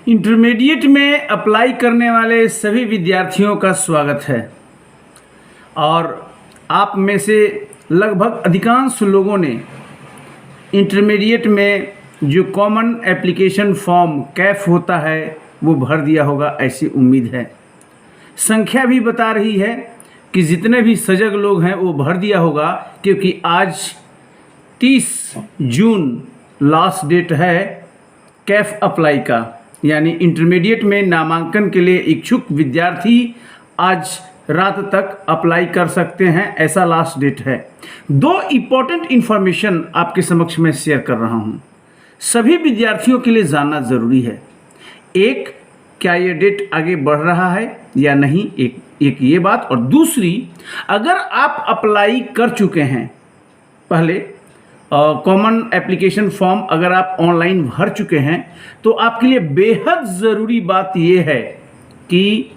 Intermediate में apply करने वाले सभी विद्यार्थियों का स्वागत है। और आप में से लगभग अधिकांश लोगों ने इंटरमीडिएट में जो कॉमन एप्लीकेशन फॉर्म कैफ होता है वो भर दिया होगा, ऐसी उम्मीद है। संख्या भी बता रही है कि जितने भी सजग लोग हैं वो भर दिया होगा, क्योंकि आज 30 जून लास्ट डेट है कैफ अप्लाई का। यानी इंटरमीडिएट में नामांकन के लिए इच्छुक विद्यार्थी आज रात तक अप्लाई कर सकते हैं, ऐसा लास्ट डेट है। दो इम्पोर्टेंट इन्फॉर्मेशन आपके समक्ष में शेयर कर रहा हूँ, सभी विद्यार्थियों के लिए जानना ज़रूरी है। एक, क्या ये डेट आगे बढ़ रहा है या नहीं, एक ये बात। और दूसरी, अगर आप अप्लाई कर चुके हैं पहले कॉमन एप्लीकेशन फॉर्म, अगर आप ऑनलाइन भर चुके हैं, तो आपके लिए बेहद ज़रूरी बात यह है कि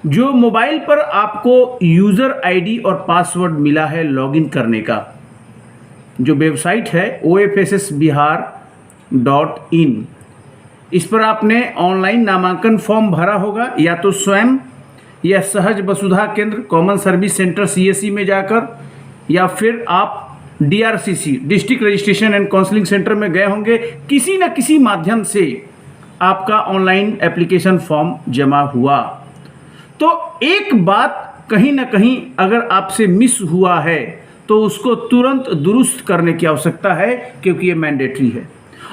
जो मोबाइल पर आपको यूज़र आईडी और पासवर्ड मिला है लॉगिन करने का, जो वेबसाइट है ofssbihar.in, इस पर आपने ऑनलाइन नामांकन फॉर्म भरा होगा, या तो स्वयं या सहज वसुधा केंद्र कॉमन सर्विस सेंटर CSC में जाकर, या फिर आप DRCC district registration and counselling centre में गए होंगे। किसी न किसी माध्यम से आपका ऑनलाइन एप्लीकेशन फॉर्म जमा हुआ। तो एक बात कहीं ना कहीं अगर आपसे मिस हुआ है तो उसको तुरंत दुरुस्त करने की आवश्यकता है, क्योंकि ये मैंडेटरी है।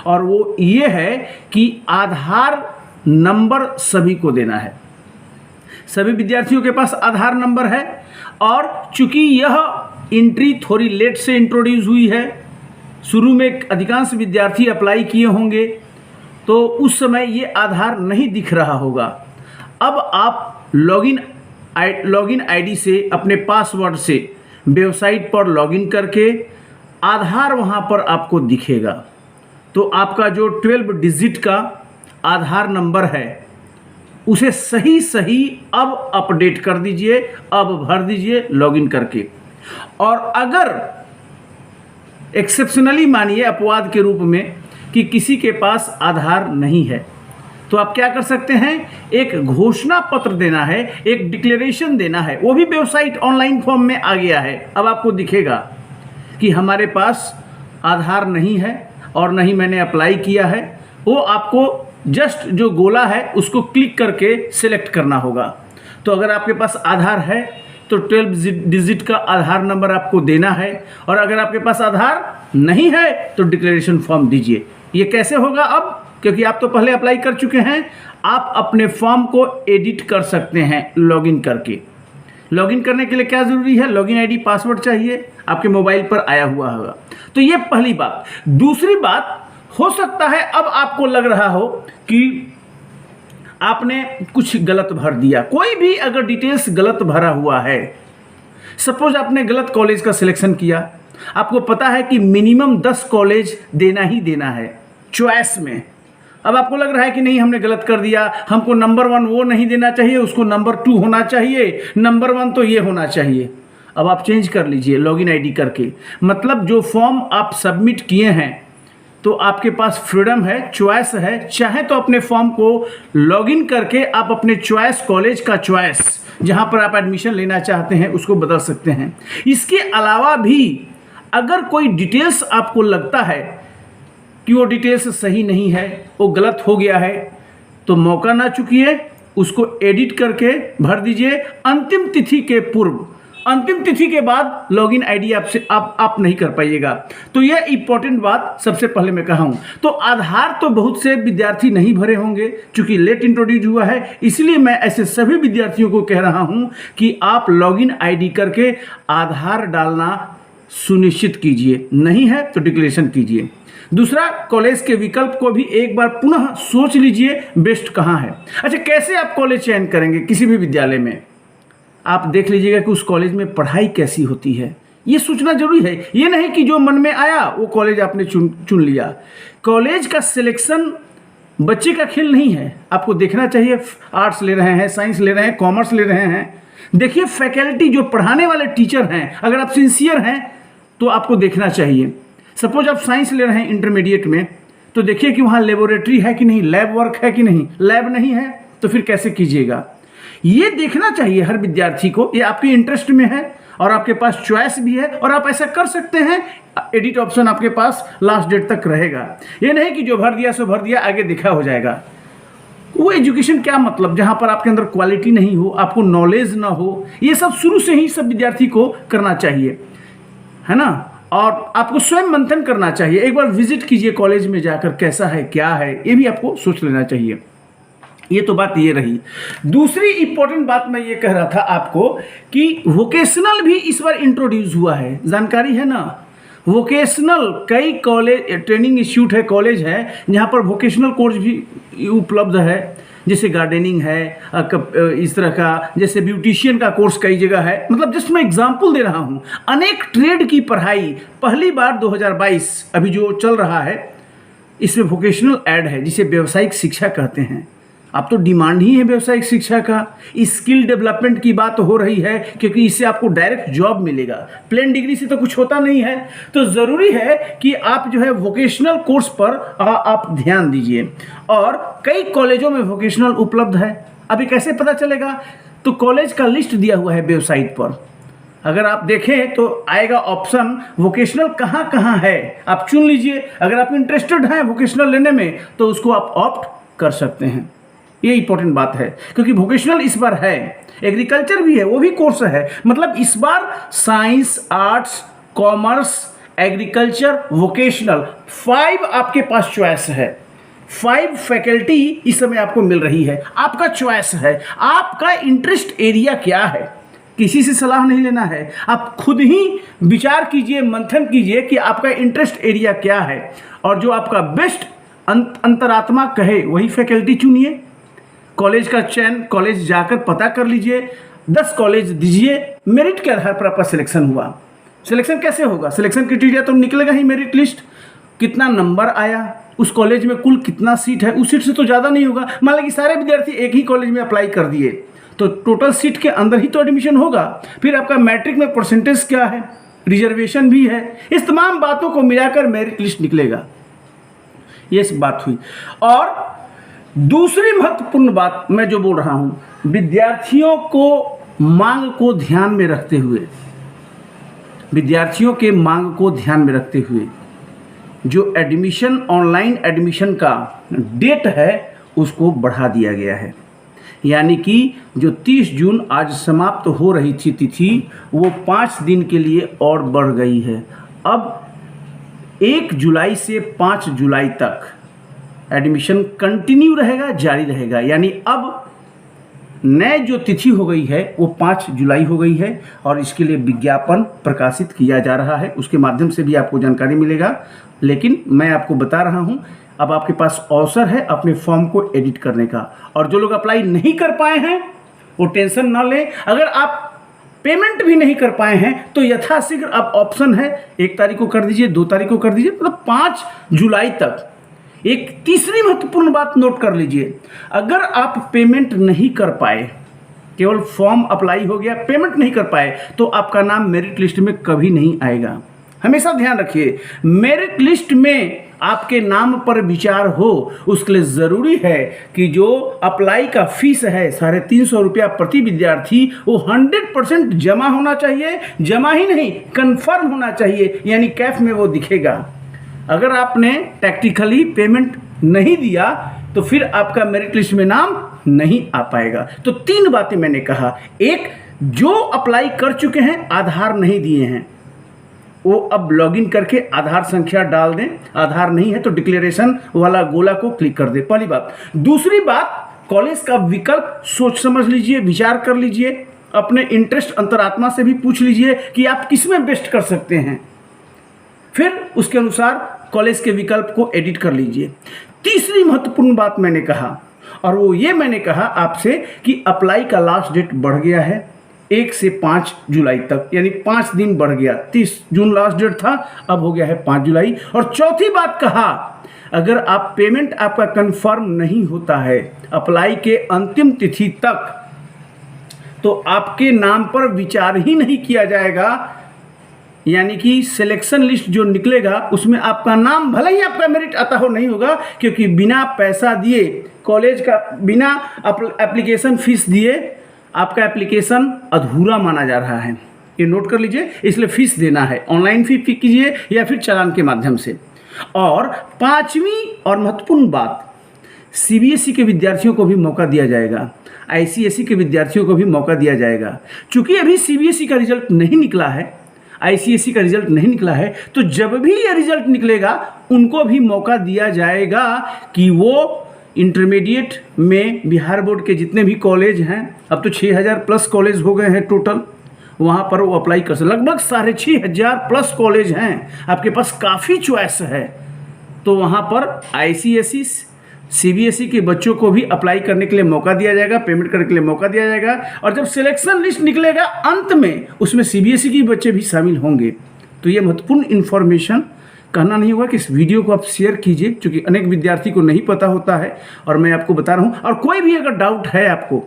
और वो ये है कि आधार नंबर सभी को देना है। सभी विद्यार्थियों के पास आधार नंबर है, और चूंकि यह एंट्री थोड़ी लेट से इंट्रोड्यूस हुई है, शुरू में अधिकांश विद्यार्थी अप्लाई किए होंगे तो उस समय ये आधार नहीं दिख रहा होगा। अब आप लॉगिन आईडी से अपने पासवर्ड से वेबसाइट पर लॉगिन करके आधार वहाँ पर आपको दिखेगा। तो आपका जो 12 डिजिट का आधार नंबर है उसे सही अब अपडेट कर दीजिए, अब भर दीजिए लॉगिन करके। और अगर एक्सेप्शनली मानिए अपवाद के रूप में कि किसी के पास आधार नहीं है, तो आप क्या कर सकते हैं, एक घोषणा पत्र देना है, एक डिक्लेरेशन देना है। वो भी वेबसाइट ऑनलाइन फॉर्म में आ गया है। अब आपको दिखेगा कि हमारे पास आधार नहीं है और नहीं मैंने अप्लाई किया है। वो आपको जस्ट जो गोला है उसको क्लिक करके सिलेक्ट करना होगा। तो अगर आपके पास आधार है तो 12 डिजिट का आधार नंबर आपको देना है, और अगर आपके पास आधार नहीं है तो डिक्लेरेशन फॉर्म दीजिए। ये कैसे होगा अब, क्योंकि आप तो पहले अप्लाई कर चुके हैं। आप अपने फॉर्म को एडिट कर सकते हैं लॉगिन करके। लॉगिन करने के लिए क्या ज़रूरी है, लॉगिन आईडी पासवर्ड चाहिए, आपके मोबाइल पर आया हुआ होगा। तो ये पहली बात। दूसरी बात, हो सकता है अब आपको लग रहा हो कि आपने कुछ गलत भर दिया। कोई भी अगर डिटेल्स गलत भरा हुआ है, सपोज आपने गलत कॉलेज का सिलेक्शन किया, आपको पता है कि मिनिमम 10 कॉलेज देना ही देना है चॉइस में। अब आपको लग रहा है कि नहीं, हमने गलत कर दिया, हमको नंबर 1 वो नहीं देना चाहिए, उसको नंबर 2 होना चाहिए, नंबर 1 तो ये होना चाहिए। अब आप चेंज कर लीजिए लॉगिन आईडी करके। मतलब जो फॉर्म आप सबमिट किए हैं तो आपके पास फ्रीडम है, चॉइस है। चाहे तो अपने फॉर्म को लॉगिन करके आप अपने चॉइस कॉलेज का चॉइस, जहां पर आप एडमिशन लेना चाहते हैं, उसको बदल सकते हैं। इसके अलावा भी अगर कोई डिटेल्स आपको लगता है कि वो डिटेल्स सही नहीं है, वो गलत हो गया है, तो मौका ना चूकिए, उसको एडिट करके भर दीजिए अंतिम तिथि के पूर्व। अंतिम तिथि के बाद लॉगिन आईडी आपसे आप नहीं कर पाइएगा। तो यह इंपॉर्टेंट बात सबसे पहले मैं कहा हूँ। तो आधार तो बहुत से विद्यार्थी नहीं भरे होंगे, चूंकि लेट इंट्रोड्यूस हुआ है, इसलिए मैं ऐसे सभी विद्यार्थियों को कह रहा हूँ कि आप लॉगिन आईडी करके आधार डालना सुनिश्चित कीजिए। नहीं है तो डिक्लेरेशन कीजिए। दूसरा, कॉलेज के विकल्प को भी एक बार पुनः सोच लीजिए, बेस्ट कहाँ है। अच्छा, कैसे आप कॉलेज चयन करेंगे किसी भी विद्यालय में, आप देख लीजिएगा कि उस कॉलेज में पढ़ाई कैसी होती है, ये सोचना जरूरी है। ये नहीं कि जो मन में आया वो कॉलेज आपने चुन लिया। कॉलेज का सिलेक्शन बच्चे का खेल नहीं है, आपको देखना चाहिए आर्ट्स ले रहे हैं, साइंस ले रहे हैं, कॉमर्स ले रहे हैं। देखिए फैकल्टी, जो पढ़ाने वाले टीचर हैं, अगर आप सिंसियर हैं तो आपको देखना चाहिए। सपोज आप साइंस ले रहे हैं इंटरमीडिएट में, तो देखिए कि वहाँ लेबोरेटरी है कि नहीं, लैब वर्क है कि नहीं। लैब नहीं है तो फिर कैसे कीजिएगा? ये देखना चाहिए हर विद्यार्थी को, ये आपके इंटरेस्ट में है और आपके पास चॉइस भी है और आप ऐसा कर सकते हैं। एडिट ऑप्शन आपके पास लास्ट डेट तक रहेगा। ये नहीं कि जो भर दिया सो भर दिया, आगे देखा हो जाएगा। वो एजुकेशन क्या मतलब, जहां पर आपके अंदर क्वालिटी नहीं हो, आपको नॉलेज ना हो। ये सब शुरू से ही सब विद्यार्थी को करना चाहिए, है ना। और आपको स्वयं मंथन करना चाहिए। एक बार विजिट कीजिए कॉलेज में जाकर, कैसा है क्या है, ये भी आपको सोच लेना चाहिए। ये तो बात ये रही। दूसरी इंपॉर्टेंट बात मैं ये कह रहा था आपको कि वोकेशनल भी इस बार इंट्रोड्यूस हुआ है, जानकारी है ना। वोकेशनल कई कॉलेज, ट्रेनिंग इंस्टीट्यूट है, कॉलेज है जहाँ पर वोकेशनल कोर्स भी उपलब्ध है। जैसे गार्डनिंग है, इस तरह का, जैसे ब्यूटिशियन का कोर्स कई जगह है। मतलब जस्ट मैं एग्जांपल दे रहा हूँ। अनेक ट्रेड की पढ़ाई पहली बार 2022 अभी जो चल रहा है, इसमें वोकेशनल ऐड है, जिसे व्यावसायिक शिक्षा कहते हैं। अब तो डिमांड ही है व्यावसायिक शिक्षा का। स्किल डेवलपमेंट की बात हो रही है, क्योंकि इससे आपको डायरेक्ट जॉब मिलेगा। प्लेन डिग्री से तो कुछ होता नहीं है, तो ज़रूरी है कि आप जो है वोकेशनल कोर्स पर आप ध्यान दीजिए। और कई कॉलेजों में वोकेशनल उपलब्ध है। अभी कैसे पता चलेगा? तो कॉलेज का लिस्ट दिया हुआ है वेबसाइट पर। अगर आप देखें तो आएगा ऑप्शन वोकेशनल कहाँ कहाँ है, आप चुन लीजिए। अगर आप इंटरेस्टेड हैं वोकेशनल लेने में तो उसको आप ऑप्ट कर सकते हैं। ये इंपॉर्टेंट बात है, क्योंकि वोकेशनल इस बार है। एग्रीकल्चर भी है, वो भी कोर्स है। मतलब इस बार science, arts, commerce, agriculture, vocational 5 आपके पास चॉइस है। 5 फैकल्टी इस समय आपको मिल रही है। आपका चॉइस है, आपका इंटरेस्ट एरिया क्या है। किसी से सलाह नहीं लेना है, आप खुद ही विचार कीजिए, मंथन कीजिए कि आपका इंटरेस्ट एरिया क्या है, और जो आपका बेस्ट अंतरात्मा कहे वही फैकल्टी चुनिए। कॉलेज का चयन कॉलेज जाकर पता कर लीजिए। 10 कॉलेज दीजिए, मेरिट के आधार पर आपका सिलेक्शन हुआ। सिलेक्शन कैसे होगा? सिलेक्शन क्राइटेरिया तो निकलेगा ही, मेरिट लिस्ट, कितना नंबर आया, उस कॉलेज में कुल कितना सीट है, उस सीट से तो ज़्यादा नहीं होगा। मान लीजिए सारे विद्यार्थी एक ही कॉलेज में अप्लाई कर दिए तो टोटल सीट के अंदर ही तो एडमिशन होगा। फिर आपका मैट्रिक में परसेंटेज क्या है, रिजर्वेशन भी है, इस तमाम बातों को मिलाकर मेरिट लिस्ट निकलेगा। ये बात हुई। और दूसरी महत्वपूर्ण बात मैं जो बोल रहा हूँ, विद्यार्थियों को मांग को ध्यान में रखते हुए, विद्यार्थियों के मांग को ध्यान में रखते हुए जो एडमिशन, ऑनलाइन एडमिशन का डेट है उसको बढ़ा दिया गया है। यानी कि जो 30 जून आज समाप्त हो रही थी तिथि, वो 5 दिन के लिए और बढ़ गई है। अब 1 जुलाई से 5 जुलाई तक एडमिशन कंटिन्यू रहेगा, जारी रहेगा। यानी अब नए जो तिथि हो गई है वो 5 जुलाई हो गई है, और इसके लिए विज्ञापन प्रकाशित किया जा रहा है। उसके माध्यम से भी आपको जानकारी मिलेगा। लेकिन मैं आपको बता रहा हूं, अब आपके पास अवसर है अपने फॉर्म को एडिट करने का। और जो लोग अप्लाई नहीं कर पाए हैं वो टेंशन ना लें। अगर आप पेमेंट भी नहीं कर पाए हैं तो यथाशीघ्र आप ऑप्शन है 1 तारीख को कर दीजिए, 2 तारीख को कर दीजिए, मतलब 5 जुलाई तक। एक तीसरी महत्वपूर्ण बात नोट कर लीजिए, अगर आप पेमेंट नहीं कर पाए, केवल फॉर्म अप्लाई हो गया, पेमेंट नहीं कर पाए, तो आपका नाम मेरिट लिस्ट में कभी नहीं आएगा। हमेशा ध्यान रखिए, मेरिट लिस्ट में आपके नाम पर विचार हो, उसके लिए ज़रूरी है कि जो अप्लाई का फीस है 350 रुपया प्रति विद्यार्थी, वो 100% जमा होना चाहिए। जमा ही नहीं, कन्फर्म होना चाहिए, यानी कैफ में वो दिखेगा। अगर आपने टैक्टिकली पेमेंट नहीं दिया तो फिर आपका मेरिट लिस्ट में नाम नहीं आ पाएगा। तो 3 बातें मैंने कहा। एक, जो अप्लाई कर चुके हैं आधार नहीं दिए हैं, वो अब लॉगिन करके आधार संख्या डाल दें। आधार नहीं है तो डिक्लेरेशन वाला गोला को क्लिक कर दें, पहली बात। दूसरी बात, कॉलेज का विकल्प सोच समझ लीजिए, विचार कर लीजिए, अपने इंटरेस्ट अंतरात्मा से भी पूछ लीजिए कि आप किस में बेस्ट कर सकते हैं। फिर उसके अनुसार कॉलेज के विकल्प को एडिट कर लीजिए। तीसरी महत्वपूर्ण बात मैंने कहा, और वो ये मैंने कहा आपसे कि अप्लाई का लास्ट डेट बढ़ गया है 1 से 5 जुलाई तक, यानी 5 दिन बढ़ गया। 30 जून लास्ट डेट था, अब हो गया है 5 जुलाई। और चौथी बात कहा, अगर आप पेमेंट आपका कंफर्म नहीं होता है अप्लाई के अंतिम तिथि तक, तो आपके नाम पर विचार ही नहीं किया जाएगा। यानी कि सिलेक्शन लिस्ट जो निकलेगा उसमें आपका नाम भले ही आपका मेरिट आता हो नहीं होगा, क्योंकि बिना पैसा दिए कॉलेज का, बिना एप्लीकेशन फीस दिए आपका एप्लीकेशन अधूरा माना जा रहा है। ये नोट कर लीजिए, इसलिए फीस देना है, ऑनलाइन फी कीजिए या फिर चालान के माध्यम से। और पांचवी और महत्वपूर्ण बात, सीबीएसई के विद्यार्थियों को भी मौका दिया जाएगा, आईसीएसई के विद्यार्थियों को भी मौका दिया जाएगा। चूंकि अभी सीबीएसई का रिजल्ट नहीं निकला है, आईसीएसई का रिजल्ट नहीं निकला है, तो जब भी ये रिजल्ट निकलेगा उनको भी मौका दिया जाएगा कि वो इंटरमीडिएट में बिहार बोर्ड के जितने भी कॉलेज हैं, अब तो 6000 प्लस कॉलेज हो गए हैं टोटल, वहाँ पर वो अप्लाई कर सकते। लगभग 6500 प्लस कॉलेज हैं, आपके पास काफ़ी चॉइस है। तो वहाँ पर आईसीएसई सीबीएसई के बच्चों को भी अप्लाई करने के लिए मौका दिया जाएगा, पेमेंट करने के लिए मौका दिया जाएगा। और जब सिलेक्शन लिस्ट निकलेगा अंत में, उसमें सीबीएसई के बच्चे भी शामिल होंगे। तो ये महत्वपूर्ण इन्फॉर्मेशन, कहना नहीं होगा कि इस वीडियो को आप शेयर कीजिए, क्योंकि अनेक विद्यार्थी को नहीं पता होता है और मैं आपको बता रहा हूँ। और कोई भी अगर डाउट है आपको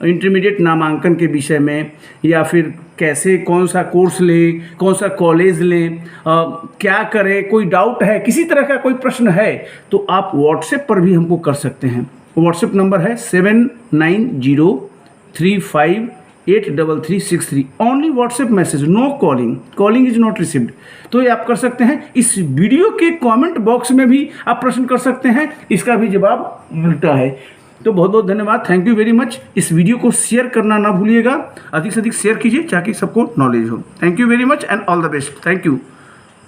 इंटरमीडिएट नामांकन के विषय में, या फिर कैसे कौन सा कोर्स लें, कौन सा कॉलेज लें, क्या करें, कोई डाउट है, किसी तरह का कोई प्रश्न है, तो आप व्हाट्सएप पर भी हमको कर सकते हैं। व्हाट्सएप नंबर है 7903583363। Only WhatsApp message, no calling, calling is not received. तो ये आप कर सकते हैं। इस वीडियो के कमेंट बॉक्स में भी आप प्रश्न कर सकते हैं, इसका भी जवाब मिलता है। तो बहुत बहुत धन्यवाद, थैंक यू वेरी मच। इस वीडियो को शेयर करना ना भूलिएगा, अधिक से अधिक शेयर कीजिए ताकि सबको नॉलेज हो। Thank you very much and all the best. Thank you.